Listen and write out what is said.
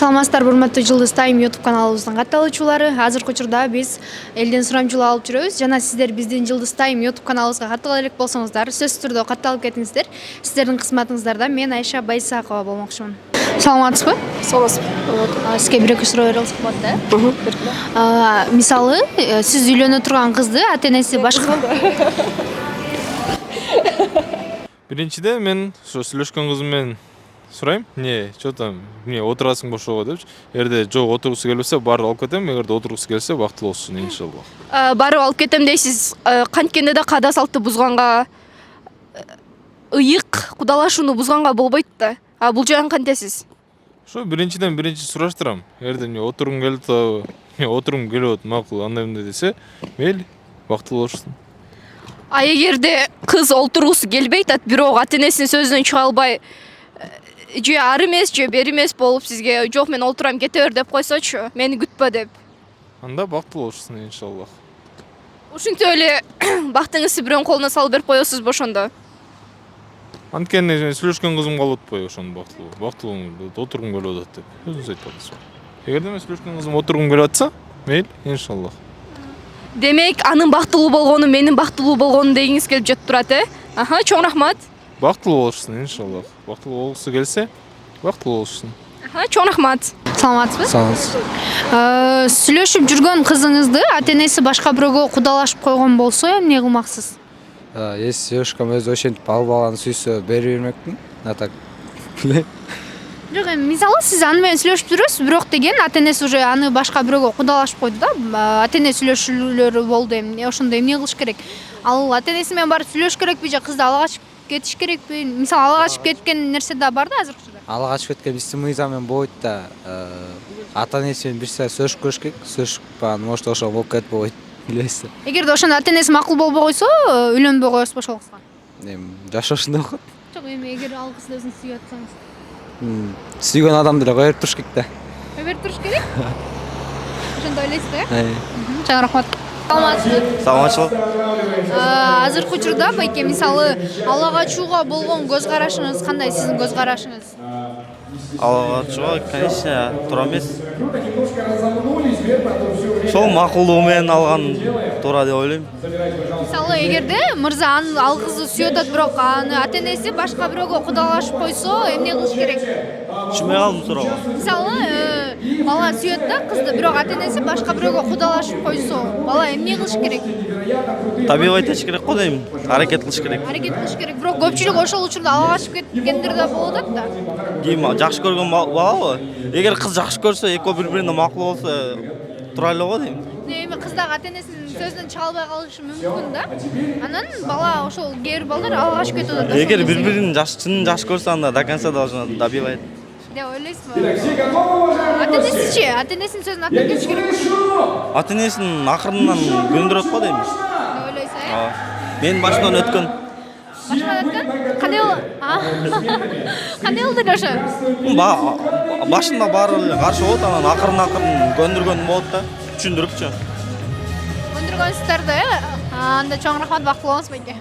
Саламатсыздар, урматтуу Жылдыз Тайм YouTube каналыбыздын катталуучулары. Азыркы учурда биз элден сурамжылоо алып жүрөбүз. Жана сиздер биздин Жылдыз Тайм YouTube каналыбызга каттала элек болсоңуздар, сөзсүз түрдө катталып кетиңиздер. Сиздердин кызматыңыздарда мен Айша Байсакова болмокчумун. Саламатсызбы? Саламатсызбы. Сизге бир-эки суроо берелсек болот да? Мисалы, сиз үйлөнө турган кызды ата-энеси башка Биринчиден мен ошо сүйлөшкөн кызым менен сурайм. Чотам, отурасың бошого депчи. Эгерде жок отургусу келбесе, барып алып кетем. Эгерде отургусу келсе, бактылуу болсун иншаллах. Барып алып кетем дейсиз. Канткенде да каада салтты бузганга, ыйык кудалашууну бузганга болбойт да. Бул жагын кантесиз? Ошо биринчиден сураштырам. Эгерде отургум келип атабы, отургум келип атат, макул, андай мындай десе, мейли, бактылуу болушун. Эгерде кыз олтургусу келбей атат, бирок ата-энесинин сөзүнөн чыга албай, же ары эмес, же бери эмес болуп сизге жок мен олтурам кете бер деп койсочу, мени күтпө деп. Анда бактылуу болушун иншаллах. Ушинтип эле бактыңызды бирөөнүн колуна салып берип коесузбу ошондо? Анткени сүйлөшкөн кызым калып атпайбы ошону бактылуу отургум келип атат деп өзүңүз айтып атасыз. Эгерде мен сүйлөшкөн кызым отургум келип атса, мейли, иншаллах. Демек, анын бактылуу болгону менин бактылуу болгонум дегиңиз келип жетип турат, чоң рахмат. Бактылуу болушун иншаллах. Бактылуу болгусу келсе, бактылуу болушун. Чоң рахмат. Саламатсызбы? Саламатсыз. Сүйлөшүп жүргөн кызыңызды ата-энеси башка бирөөгө кудалашып койгон болсо, эмне кылмаксыз? Если девушкам өзү ошентип алып алган сүйсө бере бермекмин. А так. Жок, мисалы сиз аны менен сүйлөшүп жүрөсүз, бирок деген ата-энеси уже аны башка бирөөгө кудалашып койду да, ата-эне сүйлөшүүлөрү болду. Ошондо эмне кылыш керек? Ал ата-энеси менен барып сүйлөш керекпи же кызды ала качып кетиш керекпи? Мисалы ала качып кеткен нерсе да бар да азыркы учурда. Ала качып кеткен биздин мыйзам менен болбойт да. Ата-энеси менен бир саат сүйлөшүп көрүш керек. Сүйлөшүп калган, может ошо болуп кетип болбойт. Билесиз. Эгерде ошондо ата-энеси макул болбой койсо, үйлөнбөй коесузбу ошол кызга? Жашоошундай болот. Жок, эгер ал кызды өзүңүз сүйүп атсаңыз. Сүйгөн адамды эле кое берип туруш керек да. Кое берип туруш керек? Ошондой ойлойсузбу, Чоң Чоң рахмат. Саламатсызбы? Саламатчылык. Азыркы учурда байке мисалы ала качууга болгон көз карашыңыз кандай, сиздин көз карашыңыз? Ала качууга, конечно, туура эмес. Ошол макулдугу менен алган туура деп ойлойм. Мисалы эгерде мырза ал кызды сүйүп атат, бирок аны ата-энеси башка бирөөгө кудалашып койсо, эмне кылыш керек? Түшүнбөй калдым суроого. Мисалы бала сүйөт да кызды, бирок ата-энеси башка бирөөгө кудалашып койсо, бала эмне кылыш керек? Табигый айтыш керек го дейм. Аракет кылыш керек. Аракет кылыш керек, бирок көпчүлүк ошол учурда ала качып кеткендер да болуп атат да. Ким жакшы көргөн балабы? Эгер кыз жакшы көрсө, экөө бири-бирине макул болсо, тура эле го дейм. Эми кыз дагы ата-энесинин сөзүнөн чыга албай калышы мүмкүн да. Анан бала ошол кээ бир балдар ала качып кетип атат. Эгер бири-бирин чын жакшы көрсө, анда до конца должно добивать. Деп ойлойсузбу? Ата-энесичи? Ата-энесинин сөзүн аттап кетиш керекпи? Ата-энесин акырынан көндүрөт го дейм. Деп ойлойсуз, Менин башымдан өткөн. Башкадан өткөн? Кандай болду ошо? Башында баары эле каршы болот, анан акырын көндүргөн болот да, түшүндүрүпчү. Көндүргөнсүздөр да, анда чоң рахмат, бактылуу болуңуз байке.